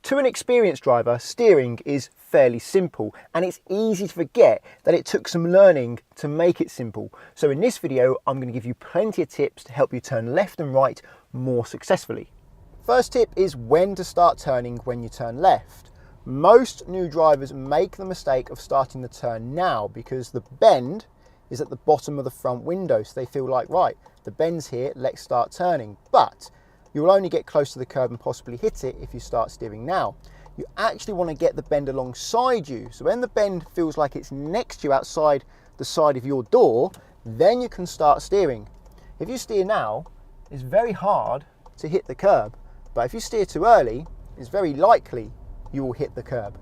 To an experienced driver, steering is fairly simple, and it's easy to forget that it took some learning to make it simple. So in this video, I'm going to give you plenty of tips to help you turn left and right more successfully. First tip is when to start turning when you turn left. Most new drivers make the mistake of starting the turn now because the bend is at the bottom of the front window, so they feel like, right, the bend's here, let's start turning. But you will only get close to the curb and possibly hit it if you start steering now. You actually want to get the bend alongside you, so when the bend feels like it's next to you outside the side of your door, then you can start steering. If you steer now, it's very hard to hit the curb, but if you steer too early, it's very likely you will hit the curb.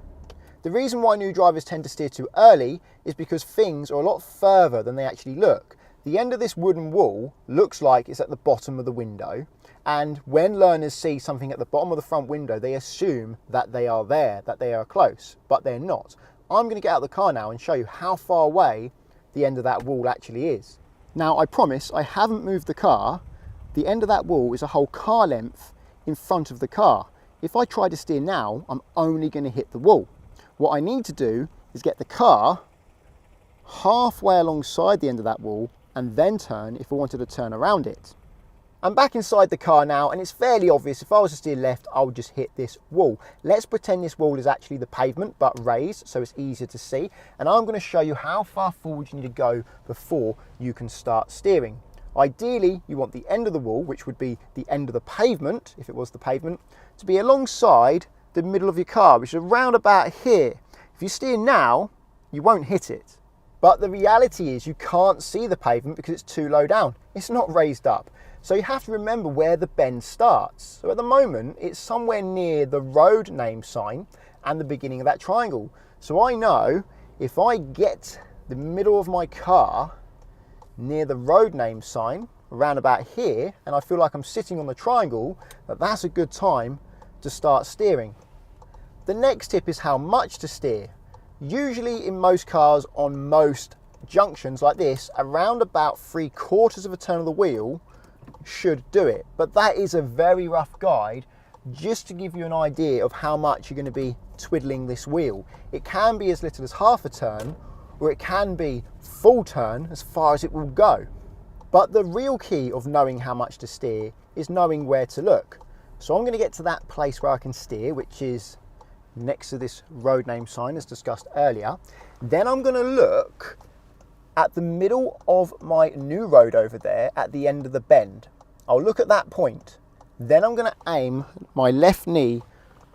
The reason why new drivers tend to steer too early is because things are a lot further than they actually look. The end of this wooden wall looks like it's at the bottom of the window, and when learners see something at the bottom of the front window, they assume that they are there, that they are close, but they're not. I'm going to get out of the car now and show you how far away the end of that wall actually is. Now, I promise I haven't moved the car. The end of that wall is a whole car length in front of the car. If I try to steer now, I'm only going to hit the wall. What I need to do is get the car halfway alongside the end of that wall and then turn if I wanted to turn around it. I'm back inside the car now, and it's fairly obvious if I was to steer left, I would just hit this wall. Let's pretend this wall is actually the pavement but raised so it's easier to see, and I'm going to show you how far forward you need to go before you can start steering. Ideally, you want the end of the wall, which would be the end of the pavement, if it was the pavement, to be alongside the middle of your car, which is around about here. If you steer now, you won't hit it. But the reality is you can't see the pavement because it's too low down. It's not raised up. So you have to remember where the bend starts. So at the moment, it's somewhere near the road name sign and the beginning of that triangle. So I know if I get the middle of my car near the road name sign, around about here, and I feel like I'm sitting on the triangle, that's a good time to start steering. The next tip is how much to steer. Usually in most cars on most junctions like this, around about 3/4 of a turn of the wheel should do it. But that is a very rough guide just to give you an idea of how much you're going to be twiddling this wheel. It can be as little as half a turn, or it can be full turn as far as it will go. But the real key of knowing how much to steer is knowing where to look. So I'm going to get to that place where I can steer, which is next to this road name sign as discussed earlier. Then I'm going to look at the middle of my new road over there at the end of the bend. I'll look at that point. Then I'm going to aim my left knee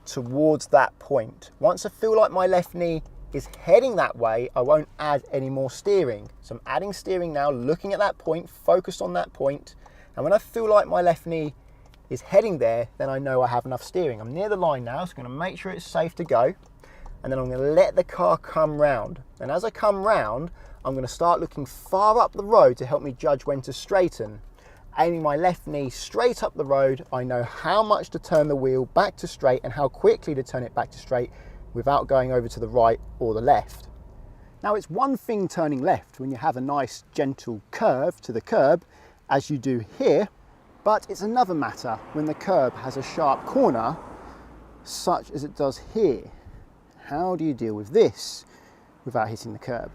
towards that point. Once I feel like my left knee is heading that way, I won't add any more steering. So I'm adding steering now, looking at that point, focused on that point. And when I feel like my left knee is heading there, then I know I have enough steering. I'm near the line now, so I'm going to make sure it's safe to go. And then I'm going to let the car come round. And as I come round, I'm going to start looking far up the road to help me judge when to straighten. Aiming my left knee straight up the road, I know how much to turn the wheel back to straight and how quickly to turn it back to straight without going over to the right or the left. Now, it's one thing turning left when you have a nice gentle curve to the curb, as you do here, but it's another matter when the curb has a sharp corner, such as it does here. How do you deal with this without hitting the curb?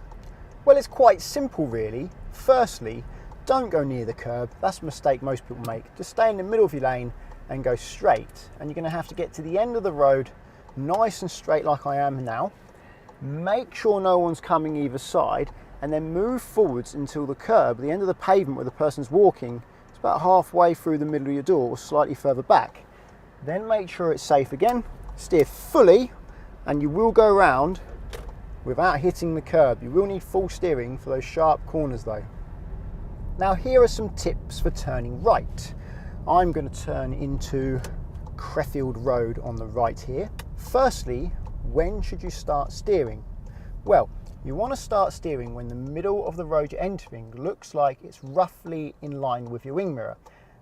Well, it's quite simple really. Firstly, don't go near the curb. That's a mistake most people make. Just stay in the middle of your lane and go straight. And you're going to have to get to the end of the road nice and straight like I am now. Make sure no one's coming either side, and then move forwards until the curb, the end of the pavement where the person's walking, is about halfway through the middle of your door or slightly further back. Then make sure it's safe again, steer fully, and you will go around without hitting the curb. You will need full steering for those sharp corners though. Now here are some tips for turning right. I'm going to turn into Crefeld Road on the right here. Firstly, when should you start steering? Well, you want to start steering when the middle of the road you're entering looks like it's roughly in line with your wing mirror.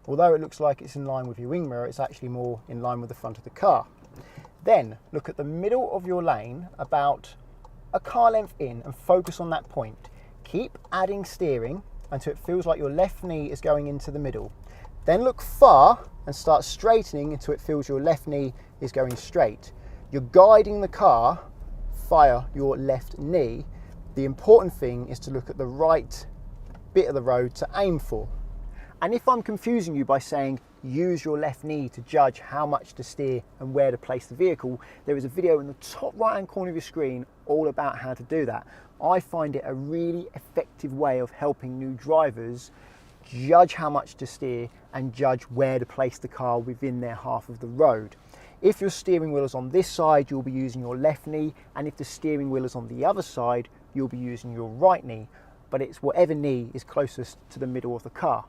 Although it looks like it's in line with your wing mirror, it's actually more in line with the front of the car. Then look at the middle of your lane about a car length in and focus on that point. Keep adding steering until it feels like your left knee is going into the middle. Then look far and start straightening until it feels your left knee is going straight. you're guiding the car via your left knee. The important thing is to look at the right bit of the road to aim for. And if I'm confusing you by saying use your left knee to judge how much to steer and where to place the vehicle, there is a video in the top right hand corner of your screen all about how to do that. I find it a really effective way of helping new drivers judge how much to steer and judge where to place the car within their half of the road. If your steering wheel is on this side, you'll be using your left knee, and if the steering wheel is on the other side, you'll be using your right knee, but it's whatever knee is closest to the middle of the car.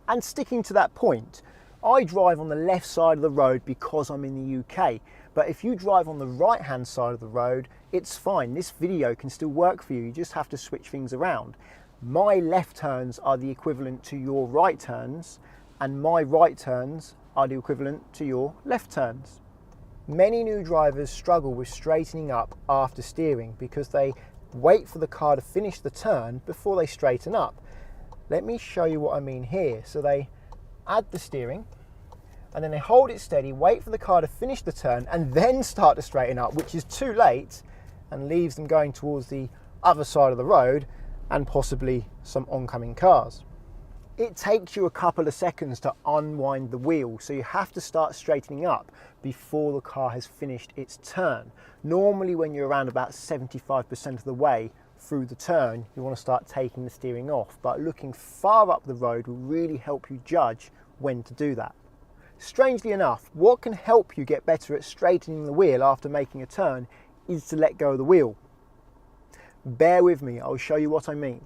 And sticking to that point, I drive on the left side of the road because I'm in the UK, but if you drive on the right hand side of the road, it's fine. This video can still work for you. You just have to switch things around. My left turns are the equivalent to your right turns, and my right turns are the equivalent to your left turns. Many new drivers struggle with straightening up after steering because they wait for the car to finish the turn before they straighten up. Let me show you what I mean here. So they add the steering and then they hold it steady, wait for the car to finish the turn and then start to straighten up, which is too late and leaves them going towards the other side of the road and possibly some oncoming cars. It takes you a couple of seconds to unwind the wheel, so you have to start straightening up before the car has finished its turn. Normally when you're around about 75% of the way through the turn, you want to start taking the steering off, but looking far up the road will really help you judge when to do that. Strangely enough, what can help you get better at straightening the wheel after making a turn is to let go of the wheel. Bear with me, I'll show you what I mean.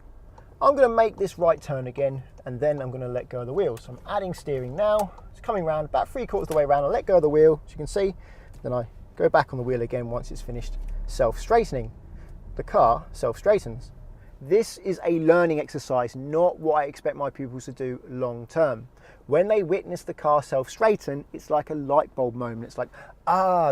I'm going to make this right turn again and then I'm going to let go of the wheel. So I'm adding steering now, it's coming around about 3/4 of the way around. I let go of the wheel, as you can see, then I go back on the wheel again once it's finished self-straightening. The car self-straightens. This is a learning exercise, not what I expect my pupils to do long term. When they witness the car self-straighten, it's like a light bulb moment. It's like,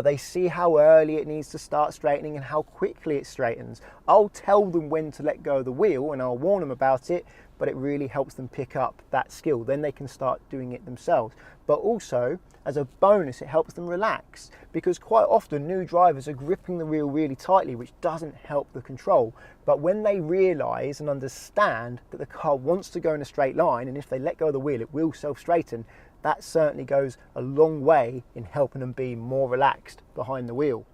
they see how early it needs to start straightening and how quickly it straightens. I'll tell them when to let go of the wheel and I'll warn them about it, but it really helps them pick up that skill. Then they can start doing it themselves. But also, as a bonus, it helps them relax because quite often new drivers are gripping the wheel really tightly, which doesn't help the control. But when they realise and understand that the car wants to go in a straight line, and if they let go of the wheel, it will self-straighten, that certainly goes a long way in helping them be more relaxed behind the wheel.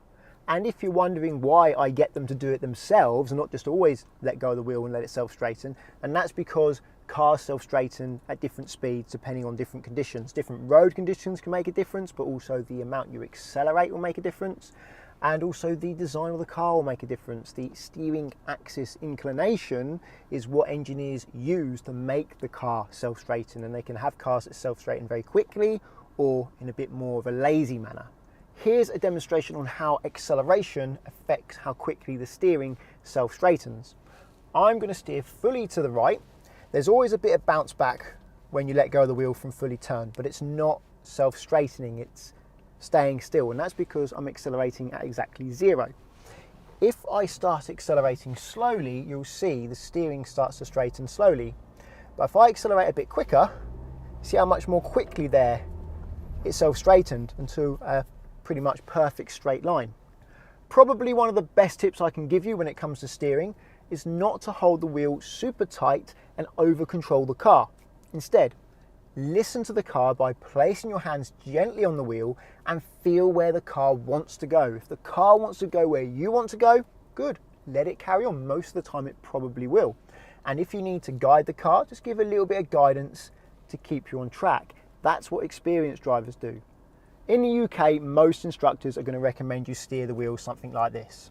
And if you're wondering why I get them to do it themselves and not just always let go of the wheel and let it self-straighten, and that's because cars self-straighten at different speeds depending on different conditions. Different road conditions can make a difference, but also the amount you accelerate will make a difference, and also the design of the car will make a difference. The steering axis inclination is what engineers use to make the car self-straighten, and they can have cars that self-straighten very quickly or in a bit more of a lazy manner. Here's a demonstration on how acceleration affects how quickly the steering self-straightens. I'm going to steer fully to the right. There's always a bit of bounce back when you let go of the wheel from fully turned, but it's not self-straightening, it's staying still, and that's because I'm accelerating at exactly 0. If I start accelerating slowly, you'll see the steering starts to straighten slowly. But if I accelerate a bit quicker, see how much more quickly there it self-straightened into a pretty much perfect straight line. Probably one of the best tips I can give you when it comes to steering is not to hold the wheel super tight and over control the car. Instead, listen to the car by placing your hands gently on the wheel and feel where the car wants to go. If the car wants to go where you want to go, good, let it carry on. Most of the time it probably will. And if you need to guide the car, just give a little bit of guidance to keep you on track. That's what experienced drivers do. In the UK, most instructors are going to recommend you steer the wheel something like this.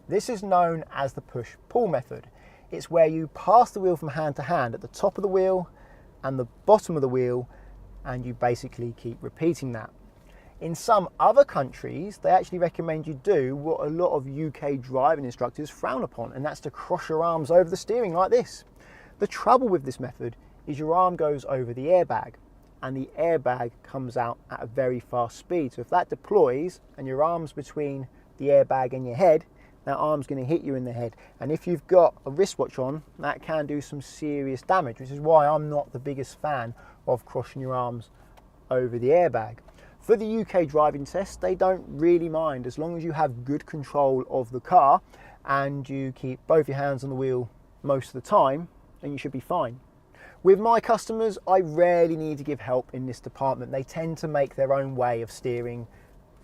This is known as the push-pull method. It's where you pass the wheel from hand to hand at the top of the wheel and the bottom of the wheel, and you basically keep repeating that. In some other countries, they actually recommend you do what a lot of UK driving instructors frown upon, and that's to cross your arms over the steering like this. The trouble with this method is your arm goes over the airbag, and the airbag comes out at a very fast speed. So if that deploys and your arm's between the airbag and your head, that arm's going to hit you in the head. And if you've got a wristwatch on, that can do some serious damage, which is why I'm not the biggest fan of crossing your arms over the airbag. For the UK driving test, they don't really mind as long as you have good control of the car and you keep both your hands on the wheel most of the time, then you should be fine. With my customers, I rarely need to give help in this department. They tend to make their own way of steering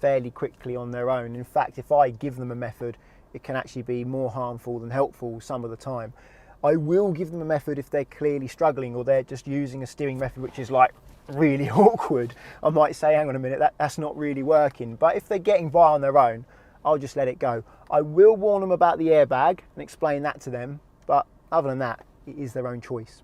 fairly quickly on their own. In fact, if I give them a method, it can actually be more harmful than helpful some of the time. I will give them a method if they're clearly struggling or they're just using a steering method which is like really awkward. I might say, hang on a minute, that's not really working. But if they're getting by on their own, I'll just let it go. I will warn them about the airbag and explain that to them, but other than that, it is their own choice.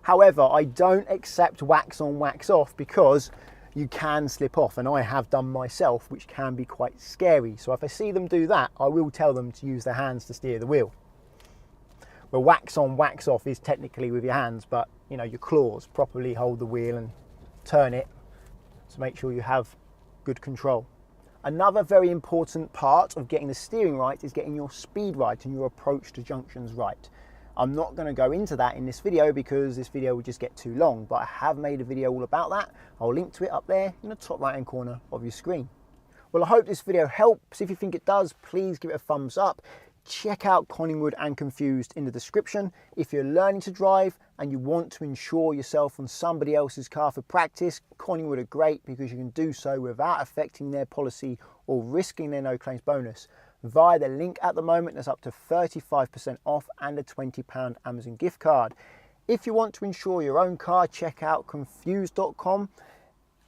However, I don't accept wax on, wax off because you can slip off, and I have done myself, which can be quite scary. So if I see them do that, I will tell them to use their hands to steer the wheel. Well, wax on, wax off is technically with your hands, but you know, your claws properly hold the wheel and turn it to make sure you have good control. Another very important part of getting the steering right is getting your speed right and your approach to junctions right. I'm not going to go into that in this video because this video would just get too long, but I have made a video all about that. I'll link to it up there in the top right hand corner of your screen. Well, I hope this video helps. If you think it does, please give it a thumbs up. Check out Collingwood and Confused in the description. If you're learning to drive and you want to insure yourself on somebody else's car for practice, Collingwood are great because you can do so without affecting their policy or risking their no claims bonus. Via the link at the moment, there's up to 35% off and a £20 Amazon gift card. If you want to insure your own car, check out confused.com.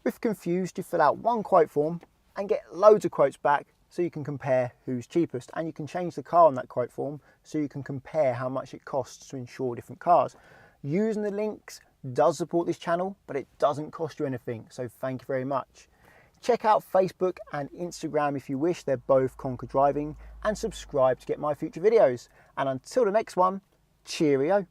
With Confused, you fill out one quote form and get loads of quotes back so you can compare who's cheapest, and you can change the car on that quote form so you can compare how much it costs to insure different cars. Using the links does support this channel, but it doesn't cost you anything, so thank you very much. Check out Facebook and Instagram if you wish, they're both Conquer Driving, and subscribe to get my future videos. And until the next one, cheerio.